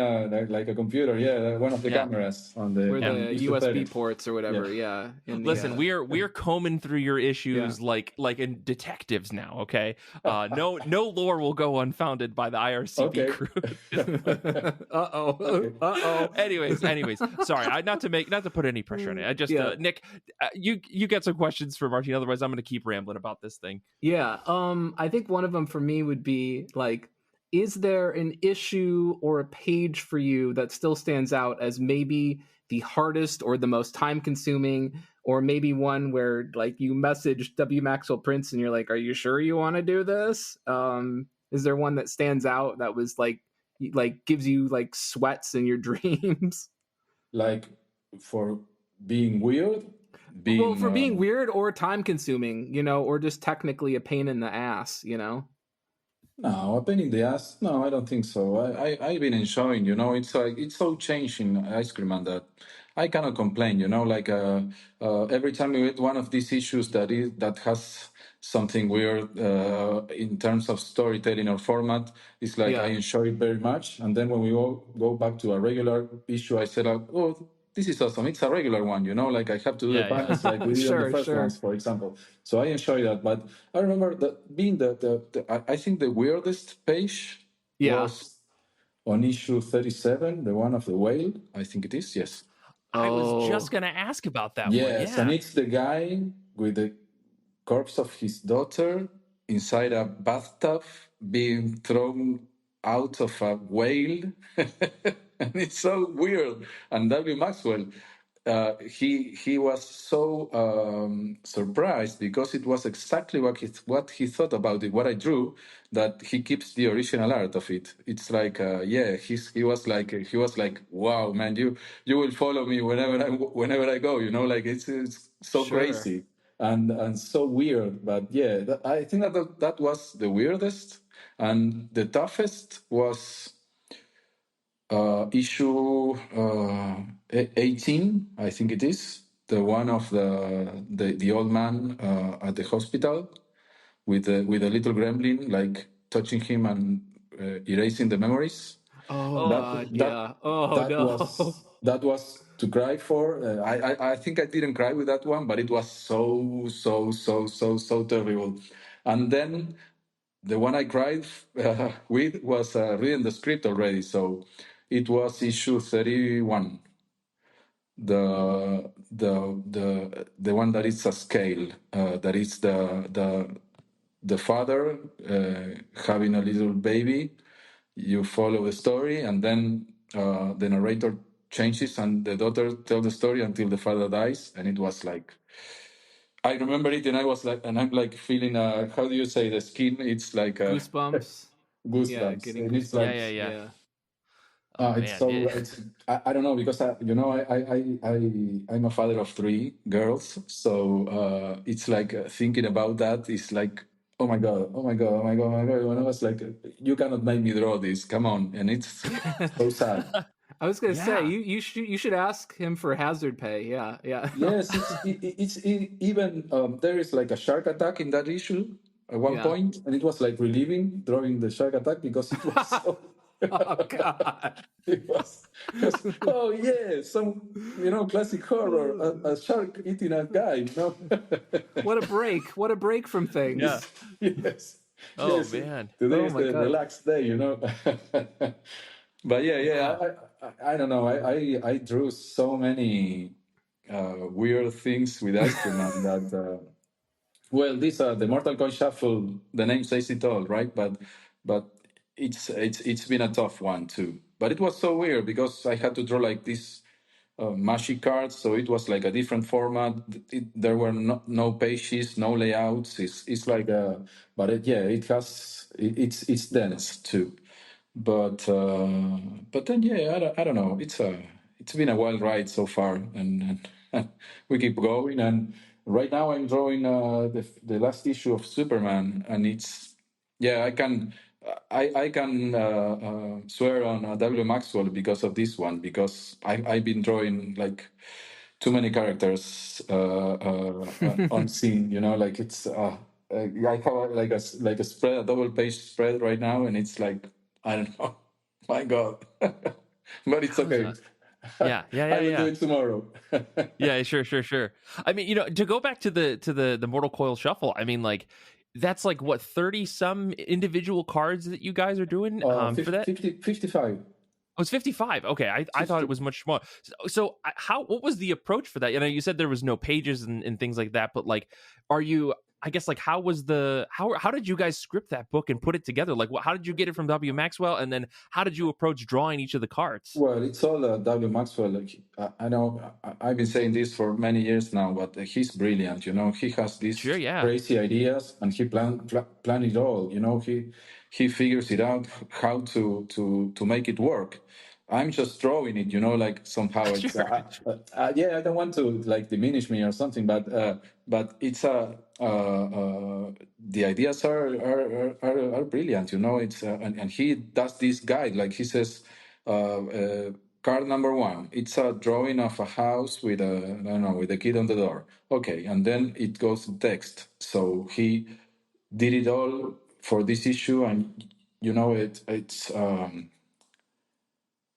like a computer, one of the cameras on the where the USB ports or whatever. Yeah. Listen, we are combing through your issues like in detectives now. Okay. No lore will go unfounded by the IRCB crew. Uh-oh. Anyways. Sorry, not to put any pressure on it. I just Nick, you get some questions for Martin. Otherwise, I'm going to keep rambling about this thing. Yeah. I think one of them for me would be like, is there an issue or a page for you that still stands out as maybe the hardest or the most time consuming, or maybe one where like you message W. Maxwell Prince and you're like, are you sure you want to do this? Is there one that stands out that was like gives you like sweats in your dreams? Like for being weird? For being weird or time consuming, or just technically a pain in the ass, No, a pain in the ass. No, I don't think so. I've been enjoying. It's like it's so changing Ice Cream Man that I cannot complain. Like every time we read one of these issues that has something weird in terms of storytelling or format, it's like I enjoy it very much. And then when we go back to a regular issue, I said, oh, this is awesome. It's a regular one, like I have to do the panels like we did on the first ones, for example. So I enjoy that. But I remember that being I think the weirdest page was on issue 37, the one of the whale. I think it is, yes. I was just going to ask about that one. Yes, and it's the guy with the corpse of his daughter inside a bathtub being thrown out of a whale. And it's so weird. And W. Maxwell, he was so surprised because it was exactly what he thought about it, what I drew, that he keeps the original art of it. It's like he was like, wow, man, you will follow me whenever I go, like it's so crazy and so weird. But yeah, I think that was the weirdest, and the toughest was issue 18, I think it is, the one of the old man at the hospital with the little gremlin like touching him and erasing the memories. That was to cry for. I think I didn't cry with that one, but it was so terrible. And then the one I cried with was reading the script already. So it was issue 31, the one that is a scale, that is the father having a little baby. You follow the story, and then the narrator changes, and the daughter tells the story until the father dies, and it was like. I remember it, and I'm like feeling how do you say the skin? It's like goosebumps. Goosebumps. Yeah, getting and goosebumps. It's like I don't know, because I'm a father of 3 girls, so it's like thinking about that is like, oh my god. When I was like, you cannot make me draw this, come on, and it's so sad. I was gonna say you should ask him for hazard pay. Yeah. Yes, it's even there is like a shark attack in that issue at one point, and it was like relieving drawing the shark attack because it was so. Oh God! It was oh yeah, some classic horror, a shark eating a guy. What a break! What a break from things. Yes. Oh yes. man! Today is the relaxed day, But I don't know. I drew so many weird things with Ice Cream Man that. Well, this the Mortal Kombat Shuffle. The name says it all, right? But it's been a tough one too. But it was so weird because I had to draw like this magic cards, so it was like a different format. There were no pages, no layouts. It's like but it's dense too. But then I don't know. It's been a wild ride so far, and we keep going. And right now I'm drawing the last issue of Superman, and it's I can swear on W. Maxwell because of this one, because I've been drawing like too many characters on scene. Like it's I have like a spread, a double page spread right now, and it's like, I don't know. My God. But it's okay. Yeah. I will do it tomorrow. Yeah, sure. I mean, to go back to the Mortal Coil Shuffle, I mean, like, that's like what, 30 some individual cards that you guys are doing for that? 55. Oh, it's 55. Okay, I thought it was much more. So what was the approach for that? You said there was no pages and things like that, but like, are you? I guess like how did you guys script that book and put it together? Like, how did you get it from W. Maxwell, and then how did you approach drawing each of the cards? Well, it's all W. Maxwell. Like, I know I've been saying this for many years now, but he's brilliant. He has these crazy ideas, and he plan it all. He figures it out how to make it work. I'm just drawing it, like somehow. It's, I don't want to like diminish me or something, but it's the ideas are brilliant, It's and he does this guide, like he says, card number 1. It's a drawing of a house with a, I don't know, with a kid on the door. Okay, and then it goes to text. So he did it all for this issue, and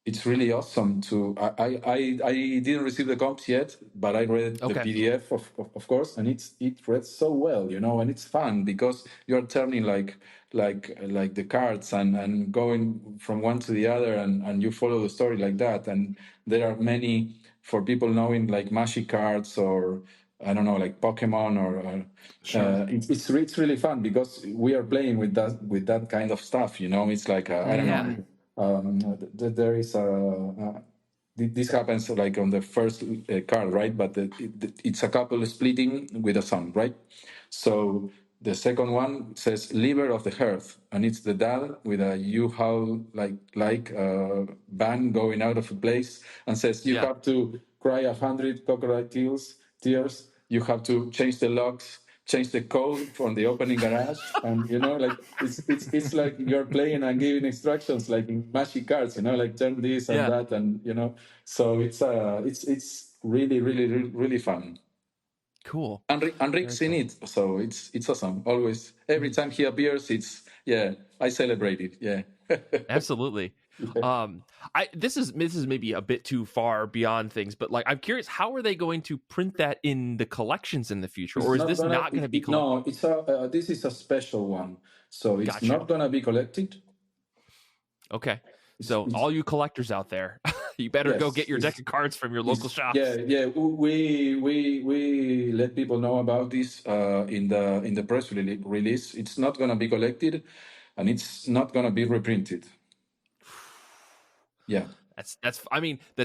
it's really awesome to. I didn't receive the comps yet, but I read the PDF of course, and it reads so well, and it's fun because you're turning like the cards and going from one to the other, and you follow the story like that. And there are many, for people knowing, like magic cards, or I don't know, like Pokemon, or Sure. it's really fun because we are playing with that kind of stuff. It's like I don't know. There is this happens like on the first card, right? But it's a couple splitting with a son, right? So the second one says "Liver of the Hearth," and it's the dad with a U-Haul like van going out of a place, and says you have to cry 100 crocodile tears. You have to change the locks, change the code from the opening garage, and like it's like you're playing and giving instructions like in magic cards, like turn this and that, and so it's really really really fun. Cool. And Rick's in it, so it's awesome. Always, every time he appears, I celebrate it. Yeah. Absolutely. This is maybe a bit too far beyond things, but like I'm curious, how are they going to print that in the collections in the future, or is this not going to be collected? No, it's this is a special one, so it's not going to be collected. Okay, so all you collectors out there, you better go get your deck of cards from your local shops. Yeah. We let people know about this in the press release. It's not going to be collected, and it's not going to be reprinted. Yeah. That's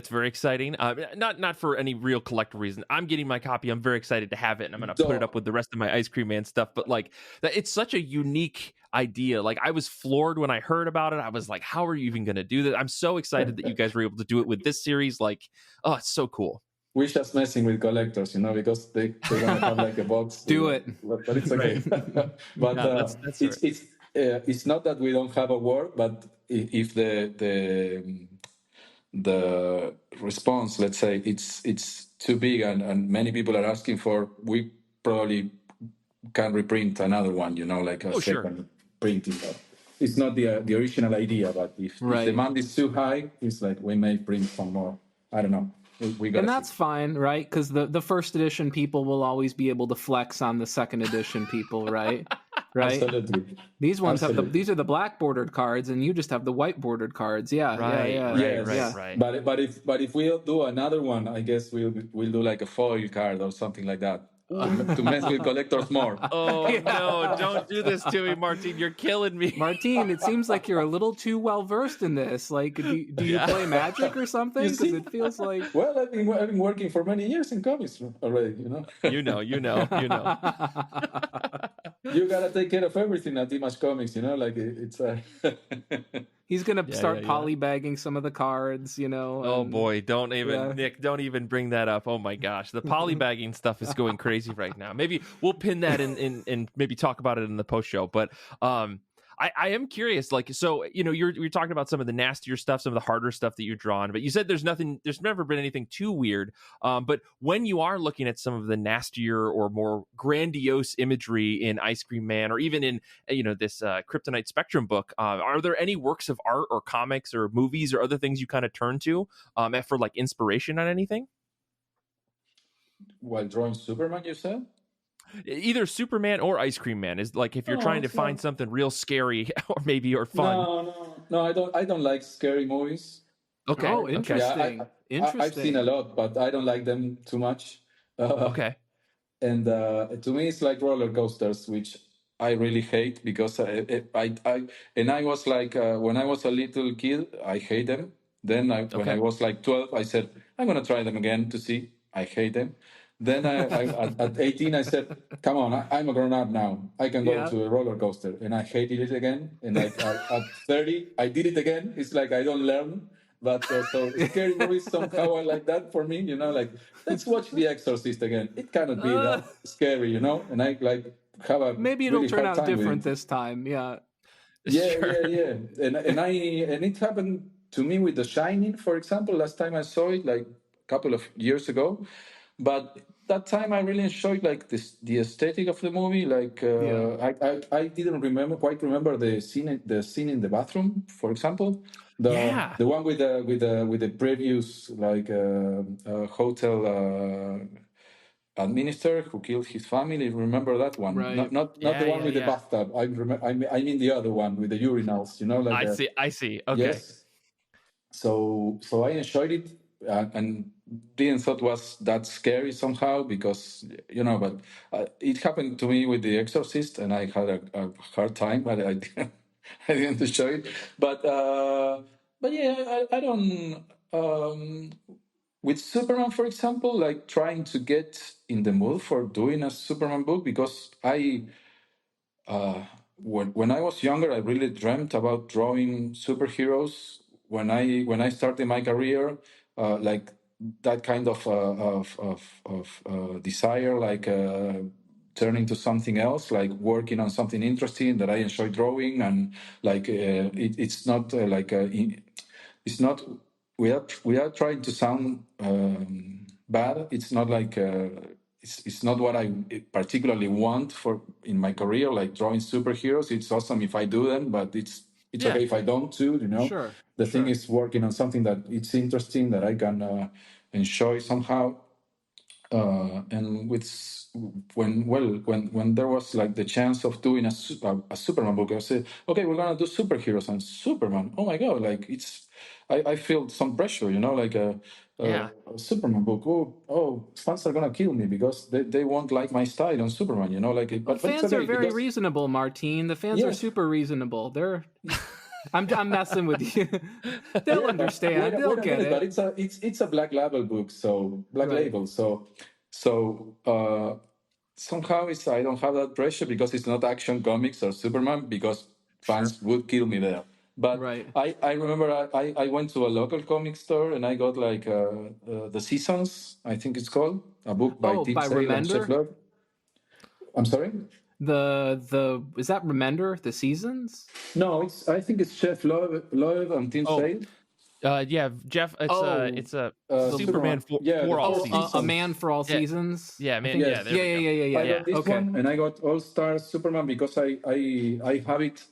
very exciting. Not for any real collector reason. I'm getting my copy. I'm very excited to have it, and I'm going to put it up with the rest of my Ice Cream Man stuff. But like, it's such a unique idea. Like, I was floored when I heard about it. I was like, how are you even going to do that? I'm so excited that you guys were able to do it with this series. Like, oh, it's so cool. We're just messing with collectors, because they're gonna have like a box. Do it, but it's okay. But that's it's not that we don't have a word, but if the response, let's say, it's too big and many people are asking for, we probably can reprint another one, like a second printing. It's not the original idea, but if demand is too high, it's like we may print some more. I don't know. And that's fine, right? Because the first edition people will always be able to flex on the second edition people, right? Right. Absolutely. These ones these are the black bordered cards, and you just have the white bordered cards. Yeah. Right. But if we'll do another one, I guess we'll do like a foil card or something like that. To mess with collectors more. Oh no, don't do this to me, Martin. You're killing me. Martin, it seems like you're a little too well versed in this. Like, do you play Magic or something? Because it feels like... Well, I've been working for many years in comics already, You know. You gotta take care of everything at Image Comics, like it's He's gonna start polybagging some of the cards, Oh boy, don't even Nick, don't even bring that up. Oh my gosh, the polybagging stuff is going crazy right now. Maybe we'll pin that in and maybe talk about it in the post show. But I am curious, like, so you're talking about some of the nastier stuff, some of the harder stuff that you're drawing, but you said there's never been anything too weird. But when you are looking at some of the nastier or more grandiose imagery in Ice Cream Man, or even in this Kryptonite Spectrum book, are there any works of art or comics or movies or other things you kind of turn to for like inspiration on anything? While drawing Superman, you said? Either Superman or Ice Cream Man is like, if you're trying to find something real scary or fun. No, I don't like scary movies. Okay. Oh, interesting. Interesting. I've seen a lot, but I don't like them too much. Okay. And to me, it's like roller coasters, which I really hate, because I was like, when I was a little kid, I hate them. Then when I was like 12, I said, I'm going to try them again to see. I hate them. Then at 18, I said, come on, I'm a grown-up now. I can go to a roller coaster. And I hated it again. And like at 30, I did it again. It's like I don't learn. But so scary movies, somehow I like that for me, like, let's watch The Exorcist again. It cannot be that scary, and I like have a maybe it'll turn out different this time. Yeah. Yeah. And it happened to me with The Shining, for example. Last time I saw it, like a couple of years ago, but that time I really enjoyed like the aesthetic of the movie. Like I didn't quite remember the scene in the bathroom, for example. Yeah. The one with the previous like hotel administrator who killed his family. Remember that one? Right. Not the Yeah, one yeah, with the yeah. bathtub. I mean the other one with the urinals. You know, like I see. Okay. yes. So I enjoyed it and didn't thought was that scary somehow because but it happened to me with The Exorcist and I had a hard time, but I didn't, I didn't enjoy it. But yeah, I don't. With Superman, for example, like trying to get in the mood for doing a Superman book because when I was younger, I really dreamt about drawing superheroes. When I started my career, like that kind of desire, like turning to something else, like working on something interesting that I enjoy drawing, and like it's not it's not we are trying to sound bad. It's not like it's not what I particularly want for in my career, like drawing superheroes. It's awesome if I do them, but it's Yeah. okay if I don't too. Sure. The thing is working on something that it's interesting that I can enjoy somehow. And when there was like the chance of doing a Superman book, I said, okay, we're gonna do superheroes and Superman. Oh my god, like I feel some pressure, like Yeah. a Superman book. Oh, fans are gonna kill me because they won't like my style on Superman, like it. Well, But it's fans okay are very because reasonable, Martin. The fans are yes. super reasonable. I'm messing with you. They'll Yeah, but understand. They'll wait a get minute, but it. it's a black label book, so black Right. label. So somehow I don't have that pressure because it's not Action Comics or Superman because Sure. fans would kill me there. But Right. I remember I went to a local comic store and I got like the Seasons, I think it's called, a book by Oh, Tim by Sale and Chef Remender? Love. I'm sorry. The is that Remender? The Seasons? No, I think it's Chef Love and Tim Oh, Sale. yeah, Jeff. Oh, it's a the Superman Yeah, for the all four seasons. a seasons. Man for All Yeah, Seasons. yeah, I man. think. Yeah, Yes. there we go. Yeah. I got this Okay. one, and I got All Star Superman because I have it.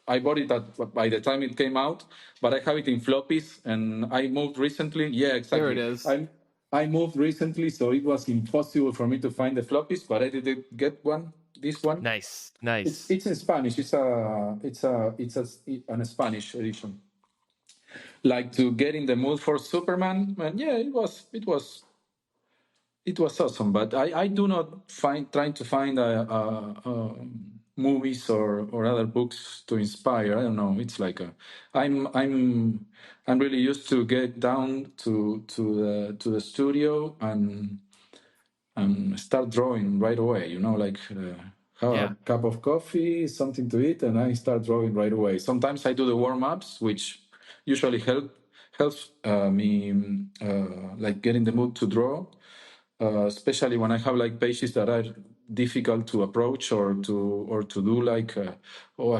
I bought it by the time it came out, but I have it in floppies, and I moved recently. Yeah, There it exactly. is. I moved recently, so it was impossible for me to find the floppies, but I did get one. This one. Nice. It's in Spanish. An Spanish edition. Like to get in the mood for Superman, and yeah, it was awesome, but I do not trying to find movies or other books to inspire. I don't know. It's like I'm really used to get down to the studio and start drawing right away. Like have Yeah. a cup of coffee, something to eat, and I start drawing right away. Sometimes I do the warm ups, which usually helps me like get in the mood to draw. Especially when I have like pages that are difficult to approach or to do, like I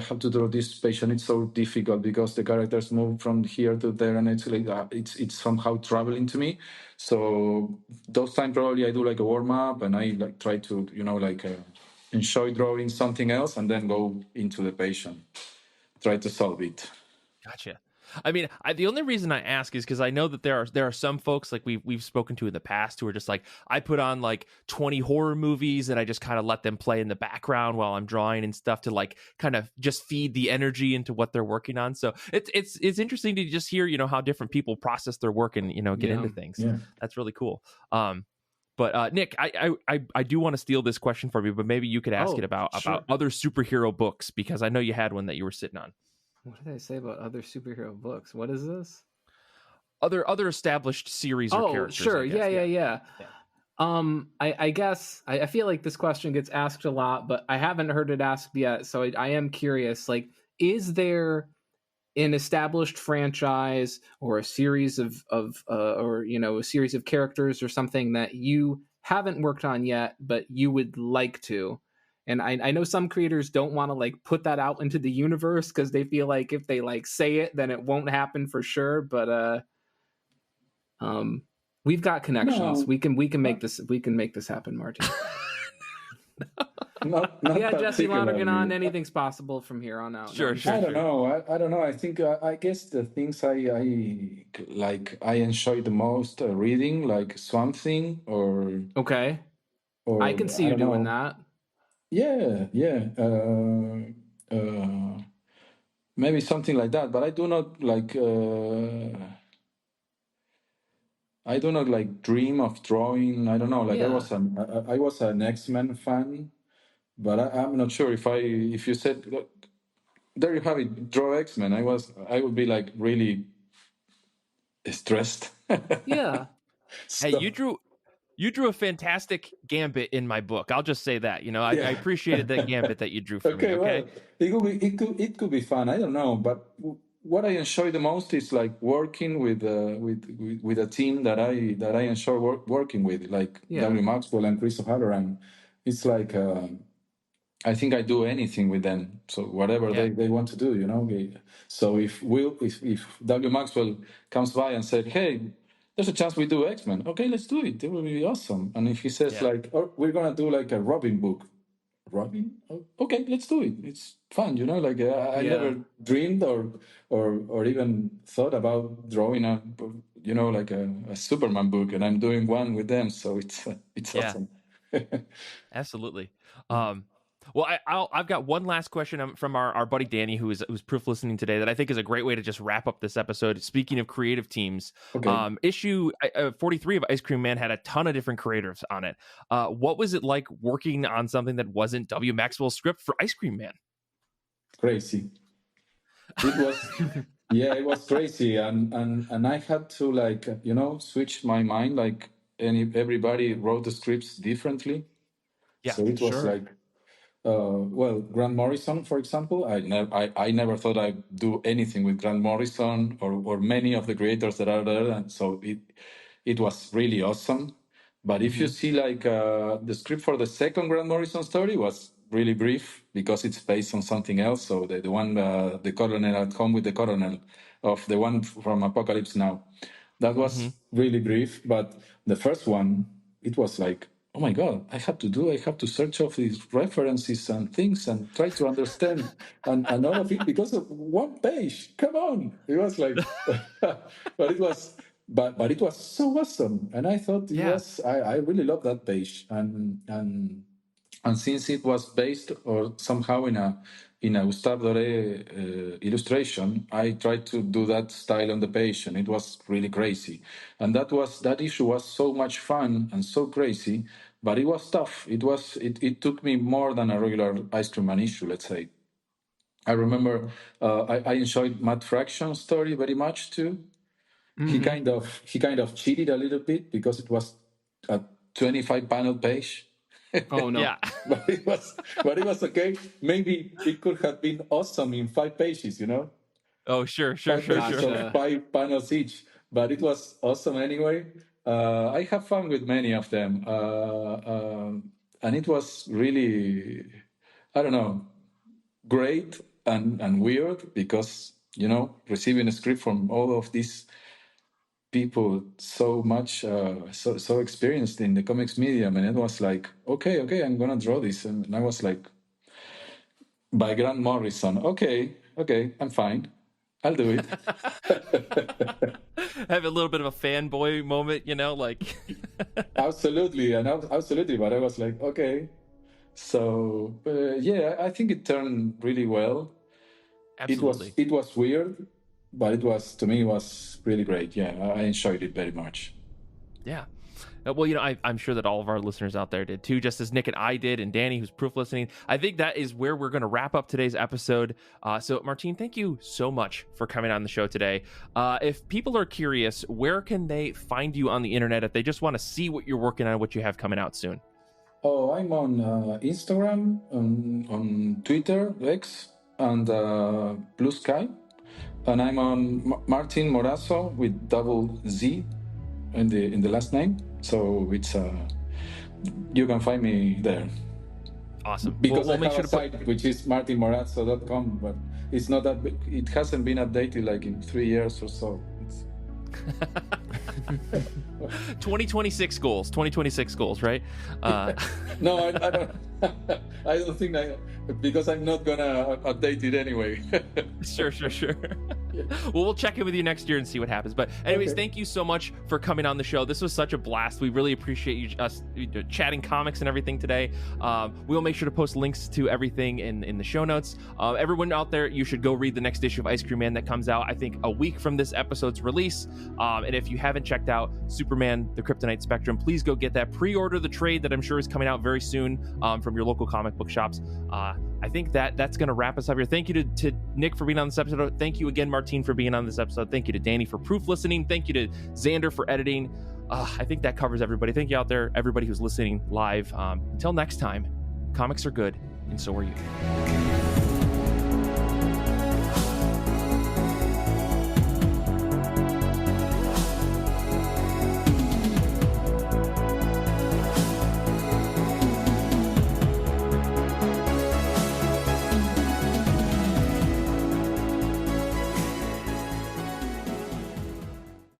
have to draw this page and it's so difficult because the characters move from here to there and it's like it's somehow troubling to me. So those times probably I do like a warm up and I like try to like enjoy drawing something else and then go into the page and try to solve it. Gotcha. I mean, the only reason I ask is because I know that there are some folks like we've spoken to in the past who are just like, I put on like 20 horror movies and I just kind of let them play in the background while I'm drawing and stuff to like kind of just feed the energy into what they're working on. So it's interesting to just hear how different people process their work and get into things. Yeah. That's really cool. But Nick, I do want to steal this question from you, but maybe you could ask it about other superhero books because I know you had one that you were sitting on. What did I say about other superhero books? What is this? Other established series or characters. Sure. I guess. Yeah. I guess I feel like this question gets asked a lot, but I haven't heard it asked yet. So I am curious, like, is there an established franchise or a series of a series of characters or something that you haven't worked on yet, but you would like to? And I know some creators don't want to like put that out into the universe because they feel like if they like say it, then it won't happen for sure. But we've got connections. No, We can make this happen, Martin. not Yeah, Jesse Lonergan on. particularly. Anything's possible from here on out. Sure, I'm sure. I don't know. I don't know. I think I guess the things I enjoy the most reading, like Swamp Thing Okay, or I can see I you don't doing know. that. Yeah, yeah. Maybe something like that. But I do not like. I do not like dream of drawing. I don't know. Like Yeah. I was an X-Men fan, but I'm not sure if you said, "Look, there you have it, draw X-Men." I would be like really stressed. Yeah. Hey, So you drew a fantastic gambit in my book. I'll just say that. I yeah. appreciated that gambit that you drew for me. Okay, Okay. well, it could be fun. I don't know, but what I enjoy the most is like working with a team that I enjoy working with, like Yeah. W. Maxwell and Chris O'Halloran. It's like I think I do anything with them. So whatever Yeah. they want to do, So if W. Maxwell comes by and said, "Hey, there's a chance we do X-Men," okay, let's do it. It will be awesome. And if he says Yeah. like, "Oh, we're gonna do like a Robin book," Robin? Okay, let's do it. It's fun, Like I Yeah. never dreamed or even thought about drawing like a Superman book, and I'm doing one with them, so it's Yeah. awesome. Absolutely. Well, I've got one last question from our buddy Danny, who's proof listening today, that I think is a great way to just wrap up this episode. Speaking of creative teams, Okay. issue 43 of Ice Cream Man had a ton of different creators on it. What was it like working on something that wasn't W. Maxwell's script for Ice Cream Man? Crazy. It was yeah, it was crazy, and I had to like switch my mind. Like everybody wrote the scripts differently, Yeah, so it was sure. like well, Grant Morrison, for example, I never thought I'd do anything with Grant Morrison or many of the creators that are there, and so it was really awesome. But if you see like the script for the second Grant Morrison story was really brief because it's based on something else. So the one the Colonel at Home with the Colonel of the one from Apocalypse Now, that was really brief. But the first one, it was like, oh my god, I have to search off these references and things and try to understand and all of it because of one page. Come on, it was like but it was so awesome, and I thought it was I really love that page, and since it was based or somehow in a Gustave Doré illustration, I tried to do that style on the page, and it was really crazy. And that issue was so much fun and so crazy, but it was tough. It took me more than a regular Ice Cream Man issue, let's say. I remember I enjoyed Matt Fraction's story very much too. He kind of cheated a little bit because it was a 25 panel page. Oh no. yeah, but it was okay. Maybe it could have been awesome in 5 pages, Oh, sure. 5 pages of 5 panels each. But it was awesome anyway. I have fun with many of them, and it was really, I don't know, great and weird because receiving a script from all of these people so much so experienced in the comics medium, and it was like, okay, I'm gonna draw this, and I was like, by Grant Morrison, okay, I'm fine, I'll do it. Have a little bit of a fanboy moment, like Absolutely, but I was like, okay. So yeah, I think it turned really well. absolutely. It was weird, but to me it was really great. Yeah, I enjoyed it very much. Yeah. Well, I'm sure that all of our listeners out there did too, just as Nick and I did, and Danny, who's proof listening. I think that is where we're going to wrap up today's episode. So, Martin, thank you so much for coming on the show today. If people are curious, where can they find you on the internet if they just want to see what you're working on, what you have coming out soon? Oh, I'm on Instagram, on Twitter, X, and Blue Sky, and I'm on Martin Morazzo with double Z in the last name. So it's you can find me there. Awesome. Because we'll I make have sure a to put. site which is martinmorazzo.com, but it's not that big. It hasn't been updated like in 3 years or so. 2026 goals, right? No, I don't. I don't think because I'm not gonna update it anyway. Sure. Yeah. Well, we'll check in with you next year and see what happens. But anyways, Okay. Thank you so much for coming on the show. This was such a blast. We really appreciate us chatting comics and everything today. We'll make sure to post links to everything in the show notes. Everyone out there, you should go read the next issue of Ice Cream Man that comes out, I think, a week from this episode's release. And if you haven't checked out Superman, the Kryptonite Spectrum, please go get that. Pre-order the trade that I'm sure is coming out very soon from your local comic book shops. I think that's going to wrap us up here. Thank you to Nick for being on this episode. Thank you again, Martin, for being on this episode. Thank you to Danny for proof listening. Thank you to Zander for editing. I think that covers everybody. Thank you out there, everybody who's listening live. Until next time, comics are good, and so are you.